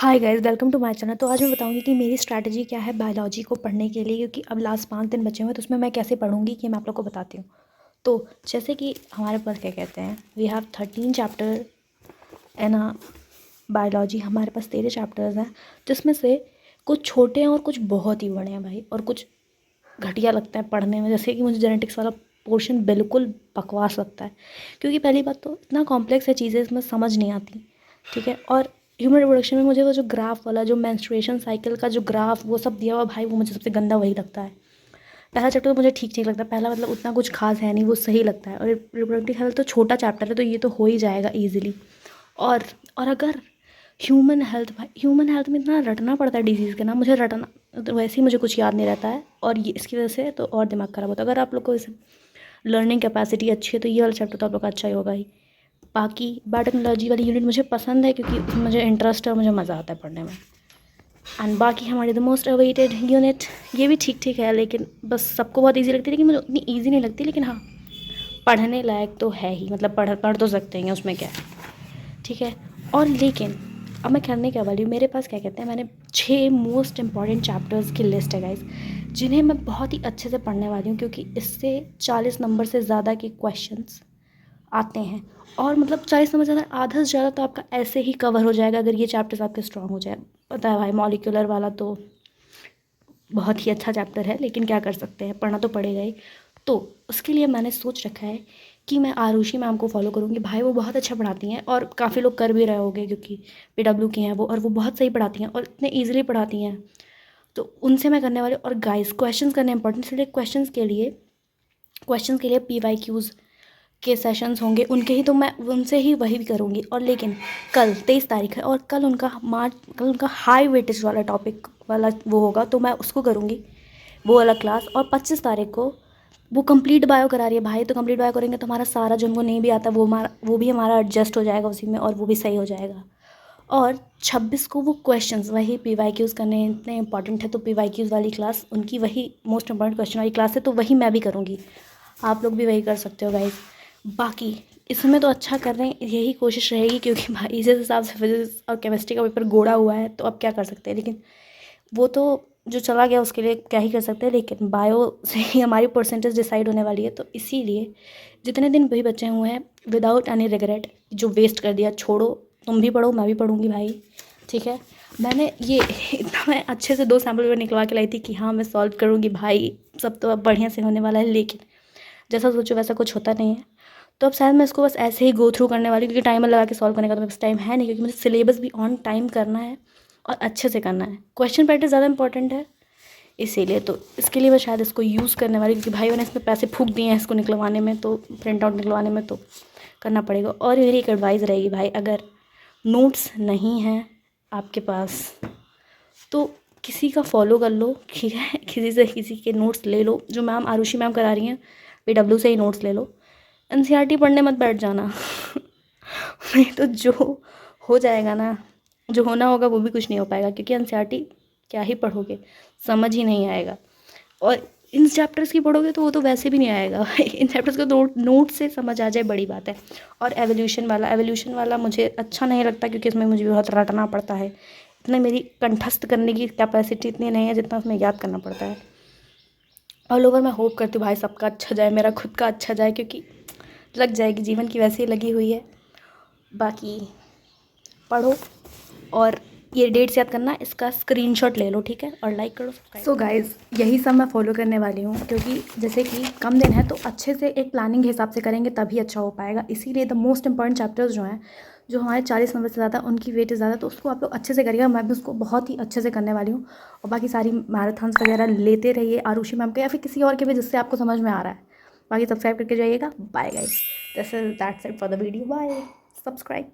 Hi guys, welcome to my channel. तो आज मैं बताऊंगी कि मेरी स्ट्रैटेजी क्या है बायोलॉजी को पढ़ने के लिए, क्योंकि अब लास्ट 5 दिन बचे हुए हैं। तो उसमें मैं कैसे पढ़ूंगी कि मैं आप लोग को बताती हूँ। तो जैसे कि हमारे पास क्या कहते हैं, we have 13 chapter in biology. हमारे पास 13 चैप्टर्स हैं, जिसमें से कुछ छोटे हैं और कुछ बहुत ही बड़े हैं भाई, और कुछ घटिया लगता है पढ़ने में। जैसे कि मुझे जेनेटिक्स वाला पोर्शन बिल्कुल बकवास लगता है, क्योंकि पहली बात तो इतना कॉम्प्लेक्स है, चीज़ें इसमें समझ नहीं आती, ठीक है। और ह्यूमन रिप्रोडक्शन में मुझे वो जो ग्राफ वाला, जो मेंस्ट्रुएशन साइकिल का जो ग्राफ वो सब दिया हुआ भाई, वो मुझे सबसे गंदा वही लगता है। पहला चैप्टर तो मुझे ठीक ठीक लगता है, पहला मतलब उतना कुछ खास है नहीं, वो सही लगता है। और रिप्रोडक्टिव हेल्थ तो छोटा चैप्टर है, तो ये तो हो ही जाएगा ईजिली। और और अगर ह्यूमन हेल्थ, भाई ह्यूमन हेल्थ में इतना रटना पड़ता है डिजीज़ के नाम, मुझे रटना तो वैसे ही मुझे कुछ याद नहीं रहता है, और ये इसकी वजह से तो और दिमाग ख़राब होता है। अगर आप लोग को इस लर्निंग कैपेसिटी अच्छी है तो ये वाला चैप्टर तो आप लोग का अच्छा ही होगा ही। बाकी बायोटेक्नोलॉजी वाली यूनिट मुझे पसंद है, क्योंकि उसमें मुझे इंटरेस्ट है और मुझे मज़ा आता है पढ़ने में। एंड बाकी हमारी द मोस्ट अवेटेड यूनिट, ये भी ठीक ठीक है, लेकिन बस सबको बहुत ईजी लगती है, लेकिन मुझे उतनी ईजी नहीं लगती। लेकिन हाँ, पढ़ने लायक तो है ही, मतलब पढ़ तो सकते हैं, उसमें क्या है, ठीक है। और लेकिन अब मैं करने क्या वाली हूँ, मेरे पास क्या कहते हैं, मैंने 6 मोस्ट इंपॉर्टेंट चैप्टर्स की लिस्ट है गाइस, जिन्हें मैं बहुत ही अच्छे से पढ़ने वाली हूँ, क्योंकि इससे 40 नंबर से ज़्यादा के क्वेश्चंस आते हैं। और मतलब 40 नंबर ज़्यादा, आधा से ज़्यादा तो आपका ऐसे ही कवर हो जाएगा अगर ये चैप्टर्स आपके स्ट्रांग हो जाए। पता है भाई, मॉलिक्यूलर वाला तो बहुत ही अच्छा चैप्टर है, लेकिन क्या कर सकते हैं, पढ़ना तो पड़ेगा ही। तो उसके लिए मैंने सोच रखा है कि मैं आरुषि मैम को फॉलो करूँगी। भाई वो बहुत अच्छा पढ़ाती हैं, और काफ़ी लोग कर भी रहे होंगे, क्योंकि PW की हैं वो, और वो बहुत सही पढ़ाती हैं और इतने ईजिली पढ़ाती हैं। तो उनसे मैं करने वाली। और गाइस, क्वेश्चंस करने इंपॉर्टेंट, इसलिए क्वेश्चंस के लिए PYQs के सेशंस होंगे, उनके ही तो मैं उनसे ही वही भी करूँगी। और लेकिन कल 23 तारीख है, और कल उनका हाई वेटेज वाला टॉपिक वाला वो होगा, तो मैं उसको करूँगी, वो वाला क्लास। और 25 तारीख को वो कंप्लीट बायो करा रही है भाई, तो कंप्लीट बायो करेंगे तो हमारा सारा जो उनको नहीं भी आता वो भी हमारा एडजस्ट हो जाएगा उसी में, और वो भी सही हो जाएगा। और 26 को वो क्वेश्चंस, वही PYQs करने इतने इंपॉर्टेंट है, तो PYQs वाली क्लास उनकी, वही मोस्ट इंपॉर्टेंट क्वेश्चन वाली क्लास है, तो वही मैं भी करूँगी। आप लोग भी वही कर सकते हो गाइज। बाकी इसमें तो अच्छा कर रहे हैं, यही कोशिश रहेगी, क्योंकि भाई जिस हिसाब से फिजिक्स और केमिस्ट्री का पेपर गोड़ा हुआ है, तो अब क्या कर सकते हैं। लेकिन वो तो जो चला गया उसके लिए क्या ही कर सकते हैं। लेकिन बायो से ही हमारी परसेंटेज डिसाइड होने वाली है, तो इसीलिए जितने दिन भी बचे हुए हैं, विदाउट एनी रिग्रेट, जो वेस्ट कर दिया छोड़ो, तुम भी पढ़ो, मैं भी पढ़ूंगी भाई, ठीक है। मैंने ये इतना मैं अच्छे से 2 सैम्पल पेपर निकलवा के लाई थी कि हाँ मैं सॉल्व करूँगी भाई, सब तो अब बढ़िया से होने वाला है। लेकिन जैसा सोचो वैसा कुछ होता नहीं है, तो अब शायद मैं इसको बस ऐसे ही गो थ्रू करने वाली हूँ, क्योंकि टाइमर लगा के सॉल्व करने का तो मेरे पास टाइम है नहीं, क्योंकि मुझे सिलेबस भी ऑन टाइम करना है और अच्छे से करना है। क्वेश्चन पैटर्न ज़्यादा इंपॉर्टेंट है, इसीलिए तो इसके लिए मैं शायद इसको यूज़ करने वाली, क्योंकि भाई मैंने इसमें पैसे फूंक दिए हैं इसको निकलवाने में, तो प्रिंट आउट निकलवाने में, तो करना पड़ेगा। और मेरी एक एडवाइस रहेगी भाई, अगर नोट्स नहीं हैं आपके पास तो किसी का फॉलो कर लो, ठीक है, किसी के नोट्स ले लो। जो मैम आरुषि मैम करा रही हैं, PW से ही नोट्स ले लो। NCERT पढ़ने मत बैठ जाना नहीं तो जो हो जाएगा ना, जो होना होगा वो भी कुछ नहीं हो पाएगा, क्योंकि NCERT क्या ही पढ़ोगे, समझ ही नहीं आएगा। और इन चैप्टर्स की पढ़ोगे तो वो तो वैसे भी नहीं आएगा इन चैप्टर्स को नोट से समझ आ जाए, बड़ी बात है। और एवोल्यूशन वाला मुझे अच्छा नहीं लगता, क्योंकि इसमें मुझे बहुत रटना पड़ता है। इतना मेरी कंठस्थ करने की कैपेसिटी इतनी नहीं है जितना उसमें याद करना पड़ता है। ऑल ओवर मैं होप करती हूँ भाई सबका अच्छा जाए, मेरा खुद का अच्छा जाए, क्योंकि लग जाएगी, जीवन की वैसे ही लगी हुई है। बाकी पढ़ो, और ये डेट्स याद करना, इसका स्क्रीनशॉट ले लो, ठीक है, और लाइक करो, सब्सक्राइब। सो गाइज़, यही सब मैं फॉलो करने वाली हूँ, क्योंकि जैसे कि कम दिन है, तो अच्छे से एक प्लानिंग के हिसाब से करेंगे तभी अच्छा हो पाएगा। इसीलिए द मोस्ट इंपॉर्टेंट चैप्टर्स जो हैं, जो हमारे 40 नंबर से ज़्यादा, उनकी वेट ज़्यादा, तो उसको आप लोग अच्छे से करिएगा। मैं भी उसको बहुत ही अच्छे से करने वाली हूँ। और बाकी सारी मैराथन्स वगैरह लेते रहिए आरुषि मैम के, या फिर किसी और के भी, जिससे आपको समझ में आ रहा है। बाकी सब्सक्राइब करके जाइएगा। Bye guys, that's it for the video. Bye, subscribe.